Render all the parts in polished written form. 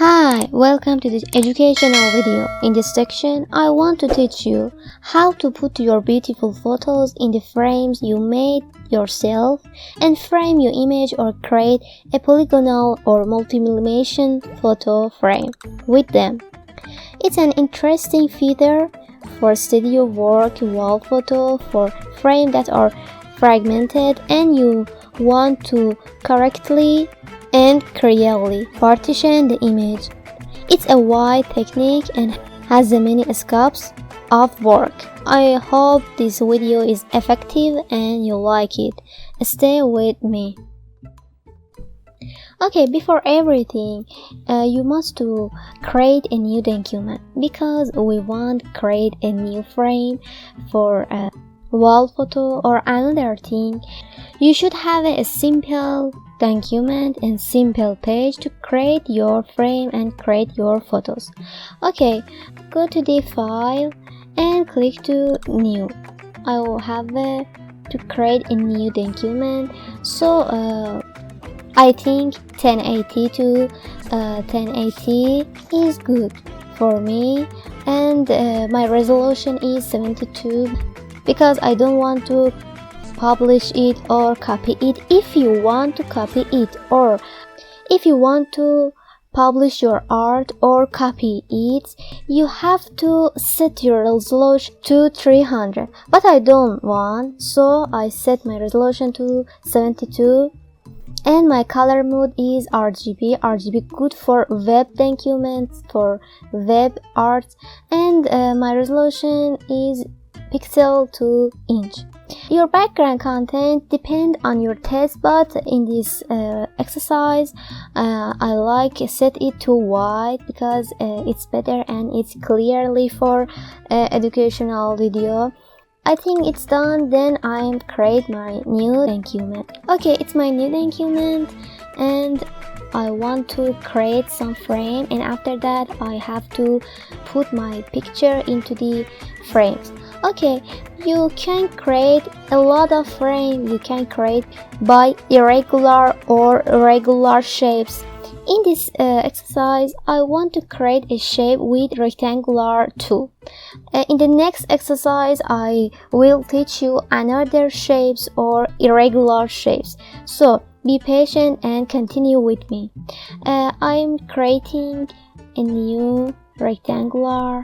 Hi, welcome to this educational video. In this section, I want to teach you how to put your beautiful photos in the frames you made yourself and frame your image or create a polygonal or multi-millimeter photo frame with them. It's an interesting feature for studio work, wall photo, for frames that are fragmented and you want to correctly and clearly partition the image. It's a wide technique and has many scopes of work. I hope this video is effective and you like it. Stay with me. Okay, before everything, you must to create a new document because we want to create a new frame for a wall photo or another thing. You should have a simple document and simple page to create your frame and create your photos. Okay, go to the file and click to new. I will have to create a new document, so I think 1080 to 1080 is good for me, and my resolution is 72 because I don't want to publish it or copy it. If you want to copy it or if you want to publish your art or copy it, you have to set your resolution to 300, but I don't want, so I set my resolution to 72 and my color mode is RGB good for web documents, for web art, and my resolution is pixel to inch. Your background content depends on your taste, but in this exercise I like set it to white because it's better and it's clearly for educational video. I think it's done. Then I create my new document. Okay, it's my new document and I want to create some frame, and after that I have to put my picture into the frames. Okay, you can create a lot of frames. You can create by irregular or regular shapes. In this exercise, I want to create a shape with rectangular tool. In the next exercise, I will teach you another shapes or irregular shapes. So be patient and continue with me. I'm creating a new rectangular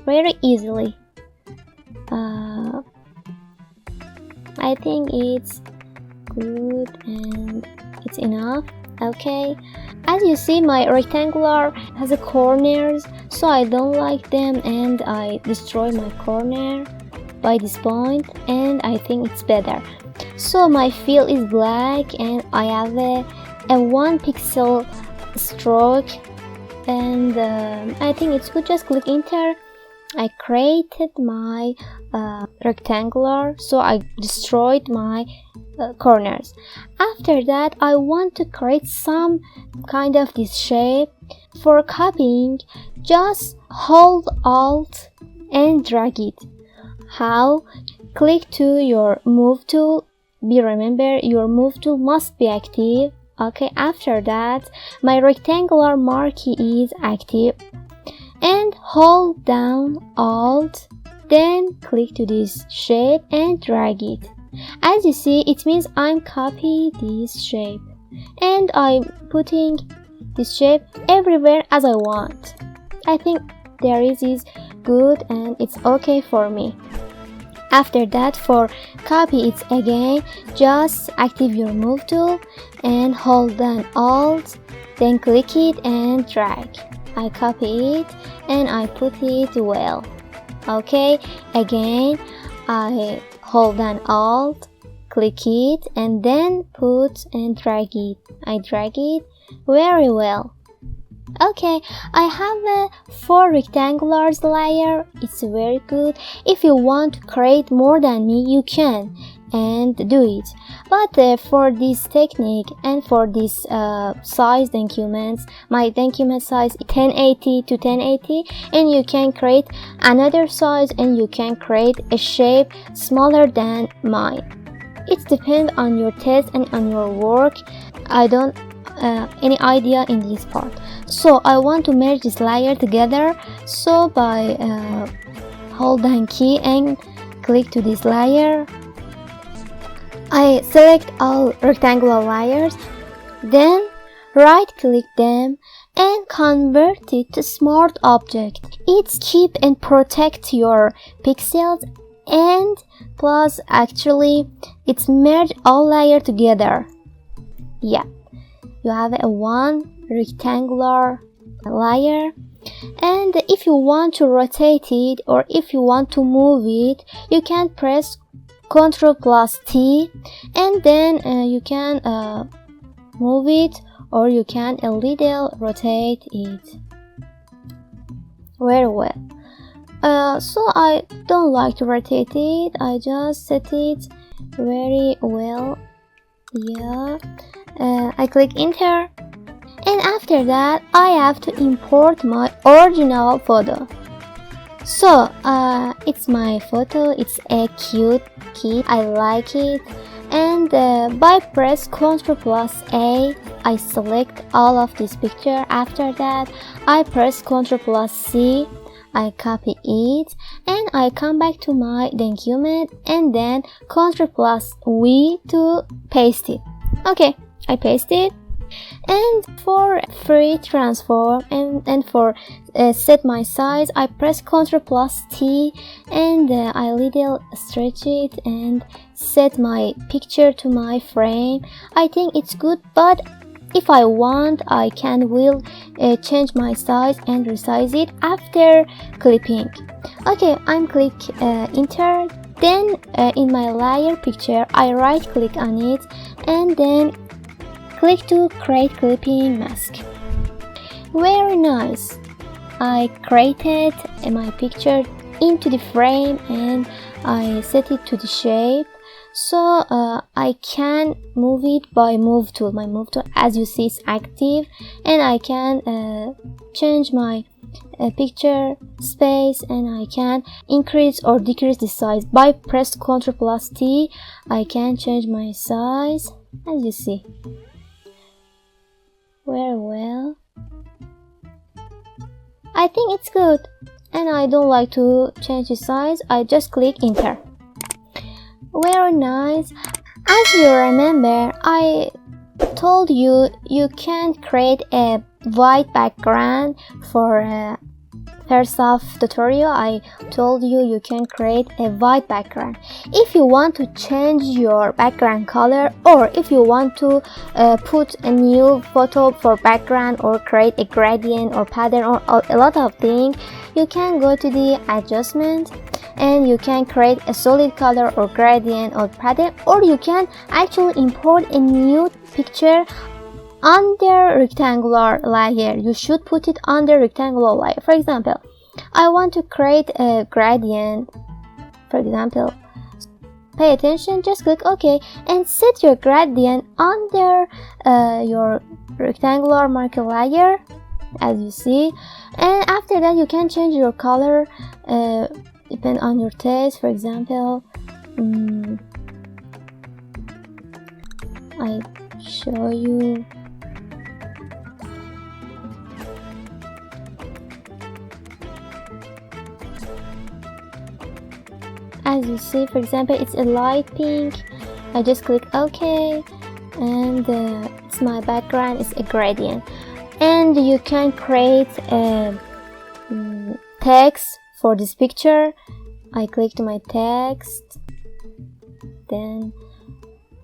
very easily. I think it's good and it's enough. Okay, as you see, my rectangular has a corners, so I don't like them and I destroy my corner by this point, and I think it's better. So my fill is black and I have a 1 pixel stroke, and I think it's good. Just click enter. I created my rectangular, so I destroyed my corners. After that, I want to create some kind of this shape. For copying, just hold Alt and drag it. How? Click to your move tool. Remember, your move tool must be active. Okay, after that, my rectangular marquee is active. And hold down Alt, then click to this shape and drag it. As you see, it means I'm copying this shape and I'm putting this shape everywhere as I want. I think there is good and it's okay for me. After that, for copy it again, just active your move tool and hold down Alt, then click it and drag. I copy it and I put it well. Okay, again I hold down Alt, click it and then put and drag it. I drag it very well. Okay, I have a 4 rectangulars layer. It's very good. If you want to create more than me, you can and do it, but for this technique and for this size documents, my document size 1080 to 1080, and you can create another size and you can create a shape smaller than mine. It depends on your taste and on your work. I don't any idea in this part. So I want to merge this layer together, so by hold down key and click to this layer, I select all rectangular layers, then right click them and convert it to smart object. It's keep and protect your pixels, and plus actually it's merge all layer together. Yeah, you have a one rectangular layer, and if you want to rotate it or if you want to move it, you can press Ctrl plus T, and then you can move it, or you can a little rotate it very well. So I don't like to rotate it, I just set it very well. Yeah, I click enter, and after that I have to import my original photo. So it's my photo, it's a cute kid, I like it, and by press Ctrl plus A, I select all of this picture. After that I press Ctrl plus C, I copy it, and I come back to my document and then Ctrl plus V to paste it. Okay, I paste it. And for free transform and for set my size, I press Ctrl plus T, and I little stretch it and set my picture to my frame. I think it's good, but if I want, I will change my size and resize it after clipping. Okay, I'm click enter. Then in my layer picture, I right click on it and then click to create clipping mask. Very nice. I created my picture into the frame and I set it to the shape, so I can move it by move tool. My move tool, as you see, is active, and I can change my picture space, and I can increase or decrease the size. By press Ctrl plus T, I can change my size, as you see. Very well. I think it's good, and I don't like to change the size. I just click enter. Very nice. As you remember, I told you you can create a white background for first of tutorial. I told you can create a white background. If you want to change your background color, or if you want to put a new photo for background, or create a gradient or pattern or a lot of things, you can go to the adjustment and you can create a solid color or gradient or pattern, or you can actually import a new picture under rectangular layer. You should put it under rectangular layer. For example, I want to create a gradient. For example, pay attention, just click OK and set your gradient under your rectangular marker layer, as you see. And after that you can change your color depend on your taste. For example, I show you. As you see, for example, it's a light pink. I just click OK, and it's my background is a gradient. And you can create a text for this picture. I click to my text, then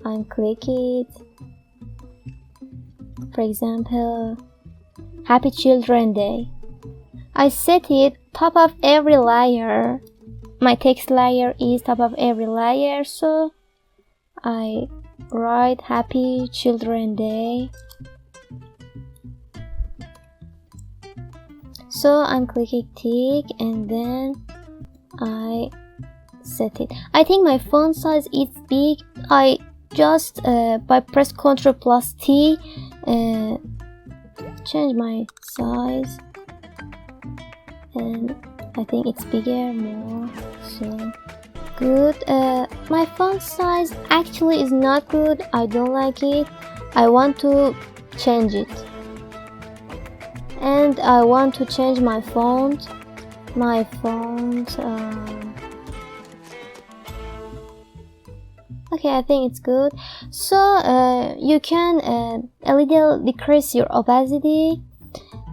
I click it. For example, Happy Children's Day. I set it top of every layer. My text layer is top of every layer, so I write Happy Children's Day. So I'm clicking tick, and then I set it. I think my font size is big. I just by press Ctrl plus T change my size, and I think it's bigger, more, so good. My font size actually is not good. I don't like it. I want to change it. And I want to change my font. Okay, I think it's good. So you can a little decrease your opacity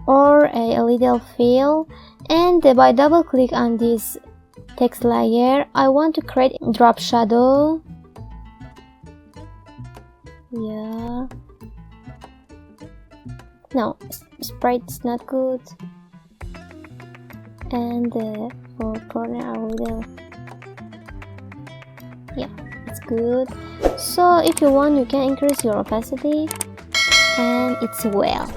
or a little fill, and by double click on this text layer, I want to create drop shadow. Yeah, no, sprite is not good. And for corner I will, yeah, it's good. So if you want, you can increase your opacity, and it's well.